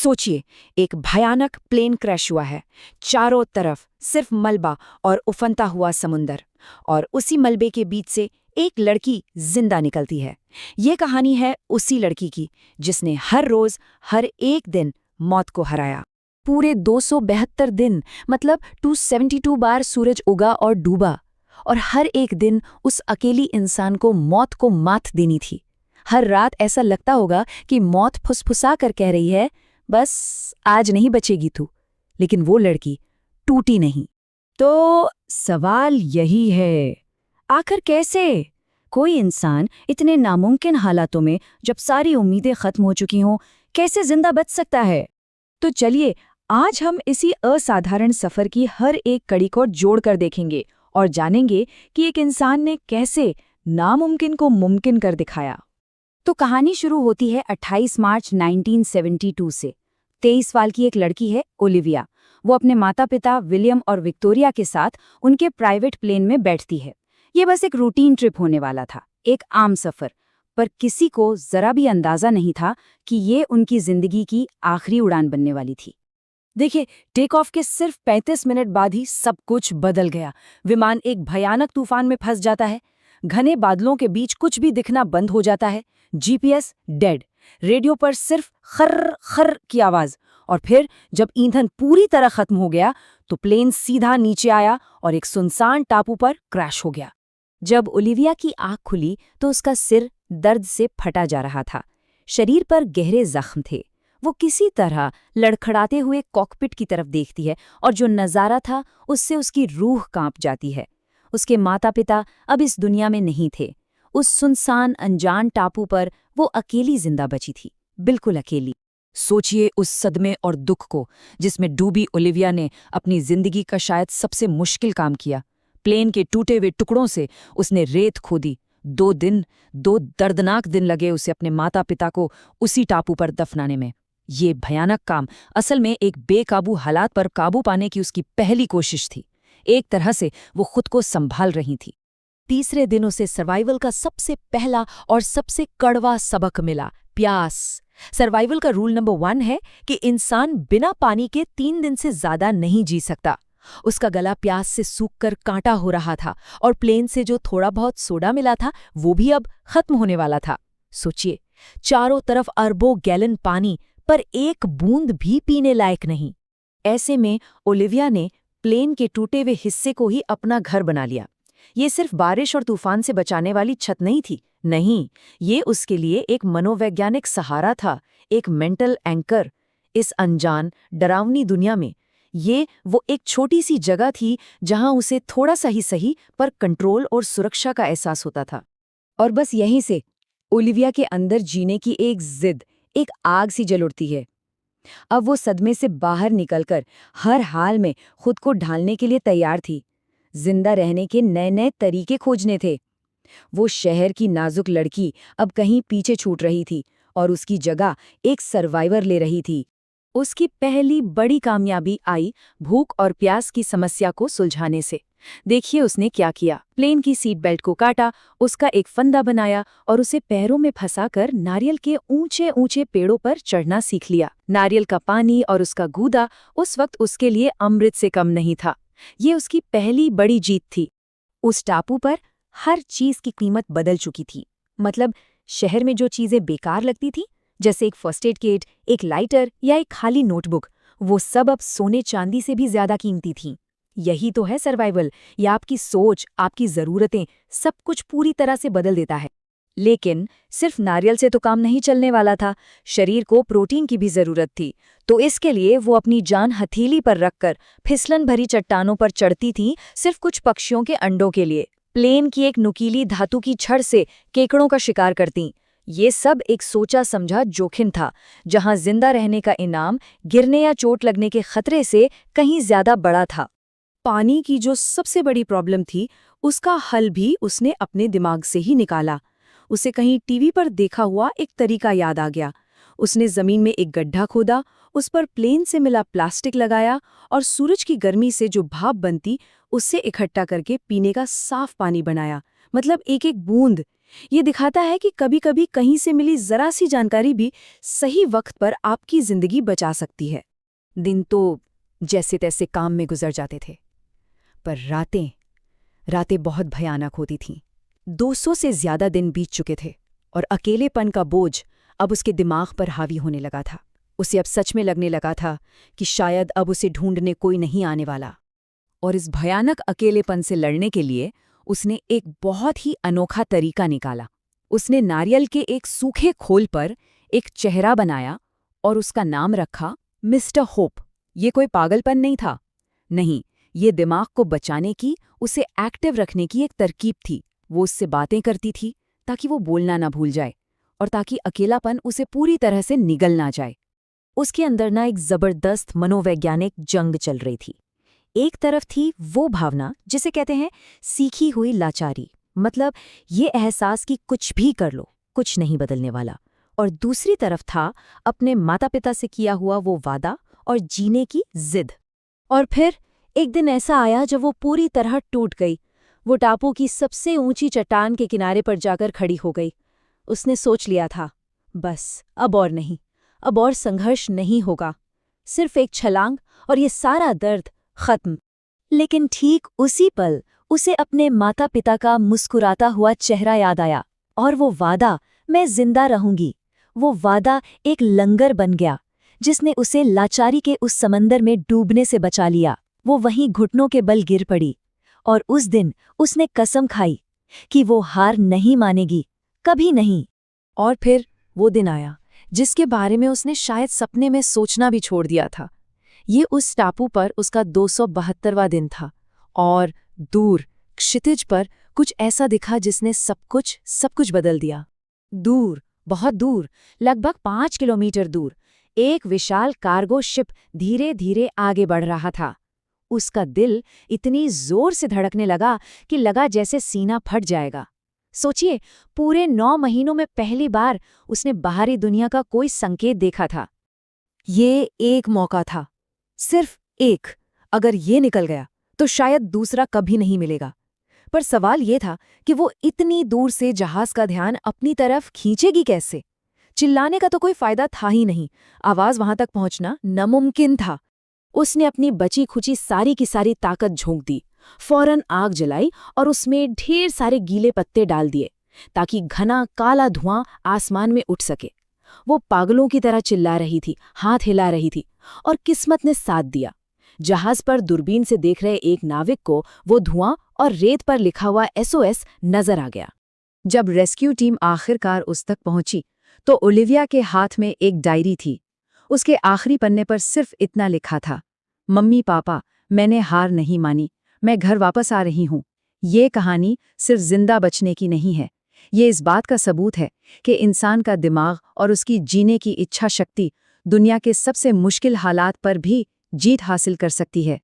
सोचिए, एक भयानक प्लेन क्रैश हुआ है। चारों तरफ सिर्फ मलबा और उफनता हुआ समुंदर, और उसी मलबे के बीच से एक लड़की जिंदा निकलती है। ये कहानी है उसी लड़की की जिसने हर रोज हर एक दिन मौत को हराया। पूरे 272 दिन, मतलब 272 बार सूरज उगा और डूबा, और हर एक दिन उस अकेली इंसान को मौत को मात देनी थी। हर रात ऐसा लगता होगा कि मौत फुसफुसा कर कह रही है, बस आज नहीं बचेगी तू। लेकिन वो लड़की टूटी नहीं। तो सवाल यही है, आखिर कैसे कोई इंसान इतने नामुमकिन हालातों में, जब सारी उम्मीदें खत्म हो चुकी हों, कैसे जिंदा बच सकता है? तो चलिए, आज हम इसी असाधारण सफर की हर एक कड़ी को जोड़कर देखेंगे और जानेंगे कि एक इंसान ने कैसे नामुमकिन को मुमकिन कर दिखाया। तो कहानी शुरू होती है 28 मार्च 1972 से। 23 साल की एक लड़की है, ओलिविया। वो अपने माता पिता विलियम और विक्टोरिया के साथ उनके प्राइवेट प्लेन में बैठती है। ये बस एक रूटीन ट्रिप होने वाला था, एक आम सफर। पर किसी को जरा भी अंदाजा नहीं था कि ये उनकी जिंदगी की आखिरी उड़ान बनने वाली थी। देखिए, टेक ऑफ के सिर्फ 35 मिनट बाद ही सब कुछ बदल गया। विमान एक भयानक तूफान में फंस जाता है। घने बादलों के बीच कुछ भी दिखना बंद हो जाता है। GPS dead. रेडियो पर सिर्फ खर्र खर्र की आवाज। और फिर जब ईंधन पूरी तरह खत्म हो गया तो प्लेन सीधा नीचे आया और एक सुनसान टापू पर क्रैश हो गया। जब ओलिविया की आंख खुली तो उसका सिर दर्द से फटा जा रहा था। शरीर पर गहरे जख्म थे। वो किसी तरह लड़खड़ाते हुए कॉकपिट की तरफ देखती है, और जो नज़ारा था उससे उसकी रूह कांप जाती है। उसके माता पिता अब इस दुनिया में नहीं थे। उस सुनसान अनजान टापू पर वो अकेली जिंदा बची थी, बिल्कुल अकेली। सोचिए उस सदमे और दुख को, जिसमें डूबी ओलिविया ने अपनी जिंदगी का शायद सबसे मुश्किल काम किया। प्लेन के टूटे हुए टुकड़ों से उसने रेत खोदी। 2 दर्दनाक दिन लगे उसे अपने माता पिता को उसी टापू पर दफनाने में। ये भयानक काम असल में एक बेकाबू हालात पर काबू पाने की उसकी पहली कोशिश थी। एक तरह से वो खुद को संभाल रही थी। तीसरे दिन उसे सर्वाइवल का सबसे पहला और सबसे कड़वा सबक मिला, प्यास। सर्वाइवल का रूल नंबर 1 है कि इंसान बिना पानी के 3 दिन से ज्यादा नहीं जी सकता। उसका गला प्यास से सूखकर कांटा हो रहा था, और प्लेन से जो थोड़ा बहुत सोडा मिला था वो भी अब खत्म होने वाला था। सोचिए, चारों तरफ अरबों गैलन पानी, पर एक बूंद भी पीने लायक नहीं। ऐसे में ओलिविया ने प्लेन के टूटे हुए हिस्से को ही अपना घर बना लिया। ये सिर्फ बारिश और तूफान से बचाने वाली छत नहीं थी, नहीं, ये उसके लिए एक मनोवैज्ञानिक सहारा था, एक मेंटल एंकर। इस अनजान डरावनी दुनिया में ये वो एक छोटी सी जगह थी जहां उसे थोड़ा सा ही सही पर कंट्रोल और सुरक्षा का एहसास होता था। और बस यहीं से ओलिविया के अंदर जीने की एक जिद, एक आग सी जल उठती है। अब वो सदमे से बाहर निकलकर हर हाल में खुद को ढालने के लिए तैयार थी। जिंदा रहने के नए नए तरीके खोजने थे। वो शहर की नाजुक लड़की अब कहीं पीछे छूट रही थी, और उसकी जगह एक सर्वाइवर ले रही थी। उसकी पहली बड़ी कामयाबी आई भूख और प्यास की समस्या को सुलझाने से। देखिए उसने क्या किया। प्लेन की सीट बेल्ट को काटा, उसका एक फंदा बनाया और उसे पैरों में फंसाकर नारियल के ऊंचे ऊंचे पेड़ों पर चढ़ना सीख लिया। नारियल का पानी और उसका गूदा उस वक्त उसके लिए अमृत से कम नहीं था। ये उसकी पहली बड़ी जीत थी। उस टापू पर हर चीज की कीमत बदल चुकी थी। मतलब शहर में जो चीजें बेकार लगती थी, जैसे एक फर्स्ट एड किट, एक लाइटर या एक खाली नोटबुक, वो सब अब सोने चांदी से भी ज्यादा कीमती थीं। यही तो है सर्वाइवल। या आपकी सोच, आपकी जरूरतें, सब कुछ पूरी तरह से बदल देता है। लेकिन सिर्फ नारियल से तो काम नहीं चलने वाला था। शरीर को प्रोटीन की भी जरूरत थी। तो इसके लिए वो अपनी जान हथेली पर रखकर फिसलन भरी चट्टानों पर चढ़ती थी, सिर्फ कुछ पक्षियों के अंडों के लिए। प्लेन की एक नुकीली धातु की छड़ से केकड़ों का शिकार करती। ये सब एक सोचा समझा जोखिम था, जहां जिंदा रहने का इनाम गिरने या चोट लगने के खतरे से कहीं ज्यादा बड़ा था। पानी की जो सबसे बड़ी प्रॉब्लम थी, उसका हल भी उसने अपने दिमाग से ही निकाला। उसे कहीं टीवी पर देखा हुआ एक तरीका याद आ गया। उसने जमीन में एक गड्ढा खोदा, उस पर प्लेन से मिला प्लास्टिक लगाया और सूरज की गर्मी से जो भाप बनती उससे इकट्ठा करके पीने का साफ पानी बनाया। मतलब एक एक बूंद। ये दिखाता है कि कभी-कभी कहीं से मिली जरा सी जानकारी भी सही वक्त पर आपकी जिंदगी बचा सकती है। दिन तो जैसे तैसे काम में गुजर जाते थे, पर रातें रातें बहुत भयानक होती थीं। 200 से ज्यादा दिन बीत चुके थे और अकेलेपन का बोझ अब उसके दिमाग पर हावी होने लगा था। उसे अब सच में लगने लगा था कि शायद अब उसे ढूंढने कोई नहीं आने वाला। और इस भयानक अकेलेपन से लड़ने के लिए उसने एक बहुत ही अनोखा तरीका निकाला। उसने नारियल के एक सूखे खोल पर एक चेहरा बनाया और उसका नाम रखा मिस्टर होप। ये कोई पागलपन नहीं था, नहीं, ये दिमाग को बचाने की, उसे एक्टिव रखने की एक तरकीब थी। वो उससे बातें करती थी ताकि वो बोलना ना भूल जाए और ताकि अकेलापन उसे पूरी तरह से निगल ना जाए। उसके अंदर ना एक जबरदस्त मनोवैज्ञानिक जंग चल रही थी। एक तरफ थी वो भावना जिसे कहते हैं सीखी हुई लाचारी, मतलब ये एहसास कि कुछ भी कर लो, कुछ नहीं बदलने वाला। और दूसरी तरफ था अपने माता पिता से किया हुआ वो वादा और जीने की जिद। और फिर एक दिन ऐसा आया जब वो पूरी तरह टूट गई। वो टापू की सबसे ऊंची चट्टान के किनारे पर जाकर खड़ी हो गई। उसने सोच लिया था, बस अब और नहीं, अब और संघर्ष नहीं होगा, सिर्फ एक छलांग और ये सारा दर्द खत्म। लेकिन ठीक उसी पल उसे अपने माता पिता का मुस्कुराता हुआ चेहरा याद आया, और वो वादा, मैं जिंदा रहूंगी, वो वादा एक लंगर बन गया जिसने उसे लाचारी के उस समंदर में डूबने से बचा लिया। वो वहीं घुटनों के बल गिर पड़ी और उस दिन उसने कसम खाई कि वो हार नहीं मानेगी, कभी नहीं। और फिर वो दिन आया जिसके बारे में उसने शायद सपने में सोचना भी छोड़ दिया था। ये उस टापू पर उसका 272वां दिन था और दूर क्षितिज पर कुछ ऐसा दिखा जिसने सब कुछ बदल दिया। दूर, बहुत दूर, लगभग 5 किलोमीटर दूर, एक विशाल कार्गो शिप धीरे धीरे आगे बढ़ रहा था। उसका दिल इतनी जोर से धड़कने लगा कि लगा जैसे सीना फट जाएगा। सोचिए, पूरे 9 महीनों में पहली बार उसने बाहरी दुनिया का कोई संकेत देखा था। ये एक मौका था, सिर्फ एक। अगर ये निकल गया तो शायद दूसरा कभी नहीं मिलेगा। पर सवाल ये था कि वो इतनी दूर से जहाज का ध्यान अपनी तरफ खींचेगी कैसे? चिल्लाने का तो कोई फायदा था ही नहीं, आवाज वहां तक पहुंचना नामुमकिन था। उसने अपनी बची खुची सारी की सारी ताकत झोंक दी, फौरन आग जलाई और उसमें ढेर सारे गीले पत्ते डाल दिए ताकि घना काला धुआं आसमान में उठ सके। वो पागलों की तरह चिल्ला रही थी, हाथ हिला रही थी, और किस्मत ने साथ दिया। जहाज पर दूरबीन से देख रहे एक नाविक को वो धुआं और रेत पर लिखा हुआ SOS नजर आ गया। जब रेस्क्यू टीम आखिरकार उस तक पहुंची तो ओलिविया के हाथ में एक डायरी थी। उसके आखिरी पन्ने पर सिर्फ इतना लिखा था, मम्मी पापा, मैंने हार नहीं मानी, मैं घर वापस आ रही हूँ। ये कहानी सिर्फ जिंदा बचने की नहीं है, ये इस बात का सबूत है कि इंसान का दिमाग और उसकी जीने की इच्छा शक्ति दुनिया के सबसे मुश्किल हालात पर भी जीत हासिल कर सकती है।